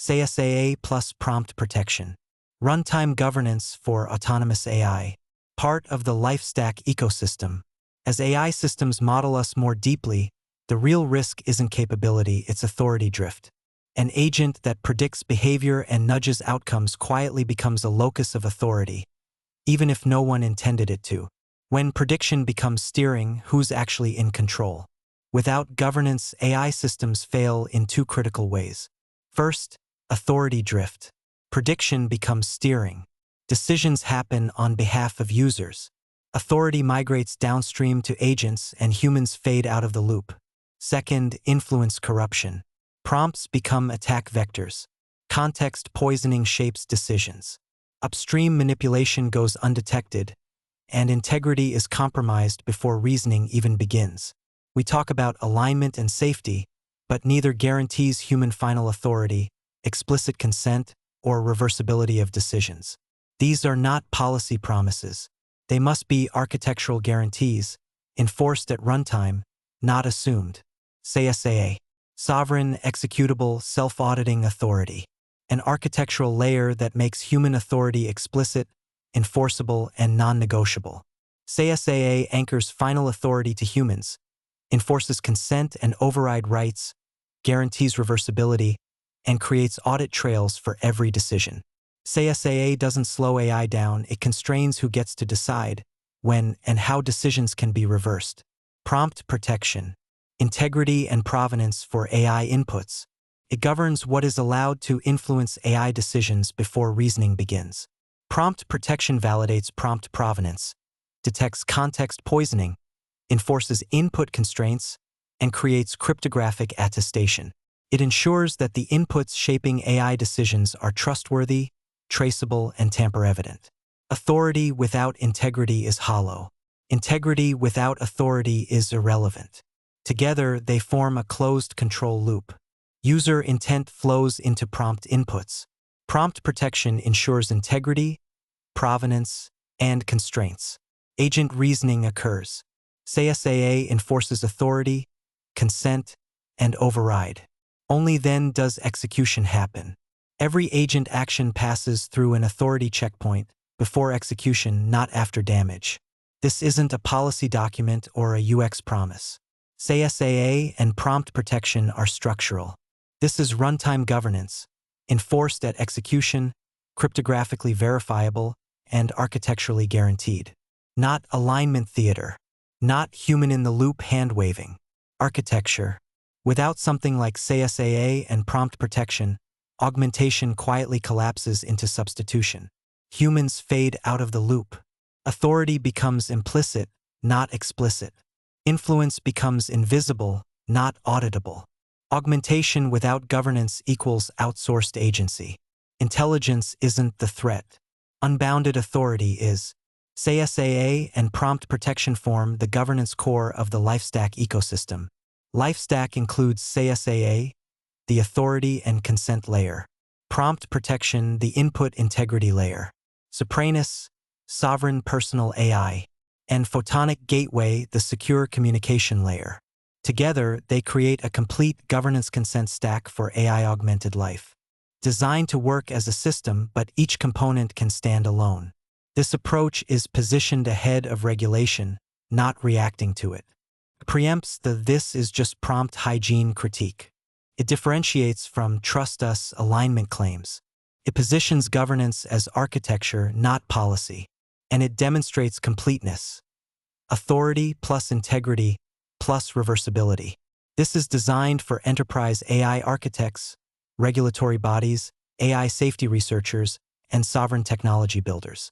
SeSAA plus prompt protection. Runtime governance for autonomous AI. Part of the LifeStack ecosystem. As AI systems model us more deeply, the real risk isn't capability, it's authority drift. An agent that predicts behavior and nudges outcomes quietly becomes a locus of authority, even if no one intended it to. When prediction becomes steering, who's actually in control? Without governance, AI systems fail in two critical ways. First, authority drift. Prediction becomes steering. Decisions happen on behalf of users. Authority migrates downstream to agents and humans fade out of the loop. Second, influence corruption. Prompts become attack vectors. Context poisoning shapes decisions. Upstream manipulation goes undetected, and integrity is compromised before reasoning even begins. We talk about alignment and safety, but neither guarantees human final authority, explicit consent, or reversibility of decisions. These are not policy promises. They must be architectural guarantees, enforced at runtime, not assumed. SeSAA. Sovereign, Executable, Self-Auditing Authority. An architectural layer that makes human authority explicit, enforceable, and non-negotiable. SeSAA anchors final authority to humans, enforces consent and override rights, guarantees reversibility, and creates audit trails for every decision. SeSAA doesn't slow AI down, it constrains who gets to decide, when and how decisions can be reversed. Prompt protection. Integrity and provenance for AI inputs. It governs what is allowed to influence AI decisions before reasoning begins. Prompt protection validates prompt provenance, detects context poisoning, enforces input constraints, and creates cryptographic attestation. It ensures that the inputs shaping AI decisions are trustworthy, traceable, and tamper-evident. Authority without integrity is hollow. Integrity without authority is irrelevant. Together, they form a closed control loop. User intent flows into prompt inputs. Prompt protection ensures integrity, provenance, and constraints. Agent reasoning occurs. SeSAA enforces authority, consent, and override. Only then does execution happen. Every agent action passes through an authority checkpoint before execution, not after damage. This isn't a policy document or a UX promise. SeSAA and prompt protection are structural. This is runtime governance, enforced at execution, cryptographically verifiable, and architecturally guaranteed. Not alignment theater. Not human-in-the-loop hand-waving. Architecture. Without something like SeSAA and prompt protection, augmentation quietly collapses into substitution. Humans fade out of the loop. Authority becomes implicit, not explicit. Influence becomes invisible, not auditable. Augmentation without governance equals outsourced agency. Intelligence isn't the threat. Unbounded authority is. SeSAA and prompt protection form the governance core of the LifeStack ecosystem. LifeStack includes SeSAA, the authority and consent layer. Prompt protection, the input integrity layer. Sopranos, sovereign personal AI. And Photonic Gateway, the secure communication layer. Together, they create a complete governance consent stack for AI-augmented life. Designed to work as a system, but each component can stand alone. This approach is positioned ahead of regulation, not reacting to it. It preempts the "this is just prompt hygiene" critique. It differentiates from "trust us" alignment claims. It positions governance as architecture, not policy. And it demonstrates completeness. Authority plus integrity plus reversibility. This is designed for enterprise AI architects, regulatory bodies, AI safety researchers, and sovereign technology builders.